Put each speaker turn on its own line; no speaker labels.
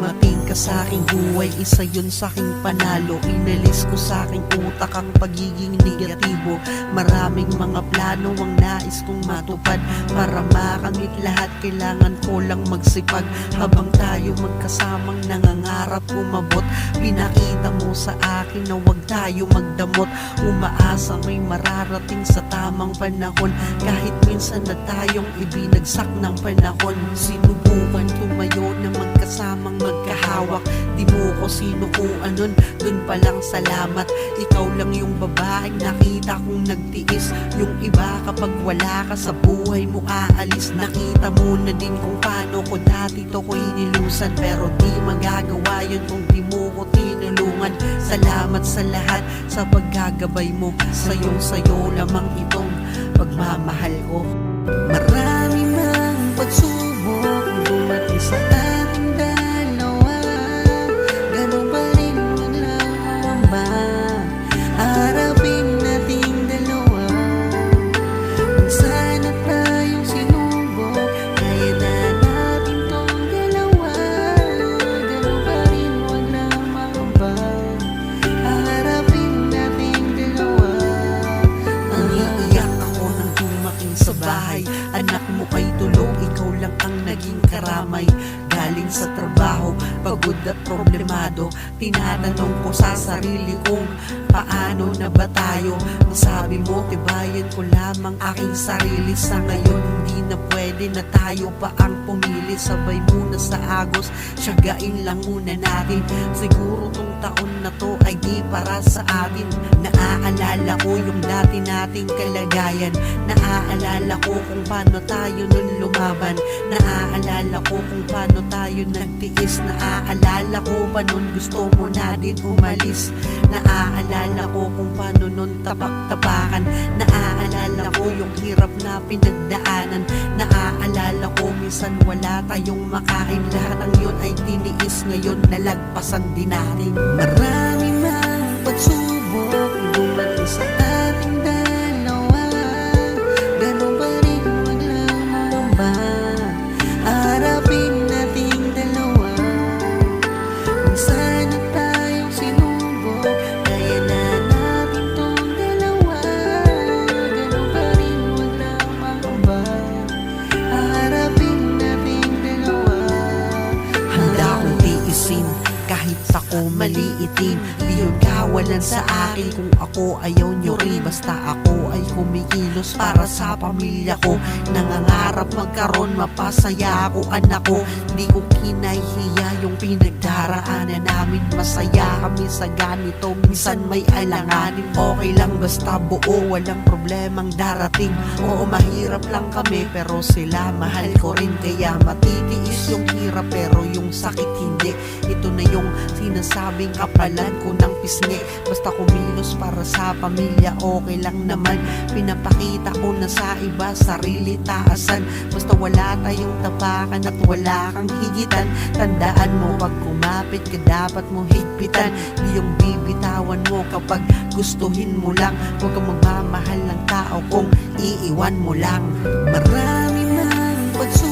dumating ka sa aking buhay, isa yun sa aking panalo. Inalis ko sa aking utak ang pagiging negatibo. Maraming mga plano ang nais kong matupad. Para makamit lahat, kailangan ko lang magsipag. Habang tayo magkasamang nangangarap umabot, pinakita mo sa akin na huwag tayo magdamot. Umaasa may mararating sa tamang panahon, kahit minsan na tayong ibinagsak ng panahon. Sinubukan tumayo na magkasamang magkahawak. Di mo ko sinukuan nun, dun palang salamat. Ikaw lang yung babaeng nakita kong nagtiis. Yung iba kapag wala ka sa buhay mo aalis. Nakita mo na din kung paano ko dati to ko inilusan, pero di magagawa yun kung di mo ko tinulungan. Salamat sa lahat sa paggagabay mo. Sayo lamang itong pagmamahal ko. Marami mang pagsubok dumating sa ating dalawa, ganun pa rin walang ba harapin nating dalawa. Sana tayong sinubok, kaya na natin tong dalawa, ganun pa rin walang ba harapin nating dalawa. Iiyak ako nang dumating sa bahay. Anak mo ay tulog, ikaw lang ang naging karamay. Galing sa trabaho, pagod at problemado. Tinatanong ko sa sarili kong paano na ba tayo? Ang sabi mo, tibayan ko lamang aking sarili. Sa ngayon, hindi na pwede na tayo pa ang pumili. Sabay muna sa agos, siyagain lang muna natin. Siguro tong taon na to ay di para sa atin. Naaalala ko yung dati nating kalagayan. Naaalala ko kung paano tayo nun lumaban. Naaalala ko kung paano tayo nagtiis. Naaalala ko pa nun gusto mo na din umalis. Naaalala ko kung paano nun tapak-tapakan. Naaalala ko yung hirap na pinagdaanan. Naaalala ko minsan wala tayong makain. Lahat ng yun ay tiniis, ngayon nalagpasan din natin. Marami mang pagsubok dumating sa ating dalawa, ganun pa rin walang ba harapin nating dalawa. Sana tayong sinubok, kaya na natin tong dalawa, ganun pa rin walang ba harapin nating dalawa. Handa akong tiisin kahit ako maliitin. Di yun kawalan sa akin kung ako ayaw nyo rin. Basta ako ay kumikilos para sa pamilya ko. Nangangarap magkaroon, mapasaya ako anak ko. Di ko kinahihiya yung pinagdaraanan namin. Masaya kami sa ganito, minsan may alanganin. Okay lang basta buo, walang problemang darating. Oo, mahirap lang kami pero sila mahal ko rin. Kaya matitiis yung hirap pero yung sakit hindi. Ito na yung sinasabing kapalan ko ng pisngi. Basta kumilos para sa pamilya, okay lang naman. Pinapakita ko na sa iba, sarili taasan. Basta wala tayong tapakan at wala kang higitan. Tandaan mo, pag kumapit ka dapat mo higpitan. Di yung bibitawan mo kapag gustuhin mo lang. Huwag kang magmamahal ng tao kung iiwan mo lang. Marami mang pagsubok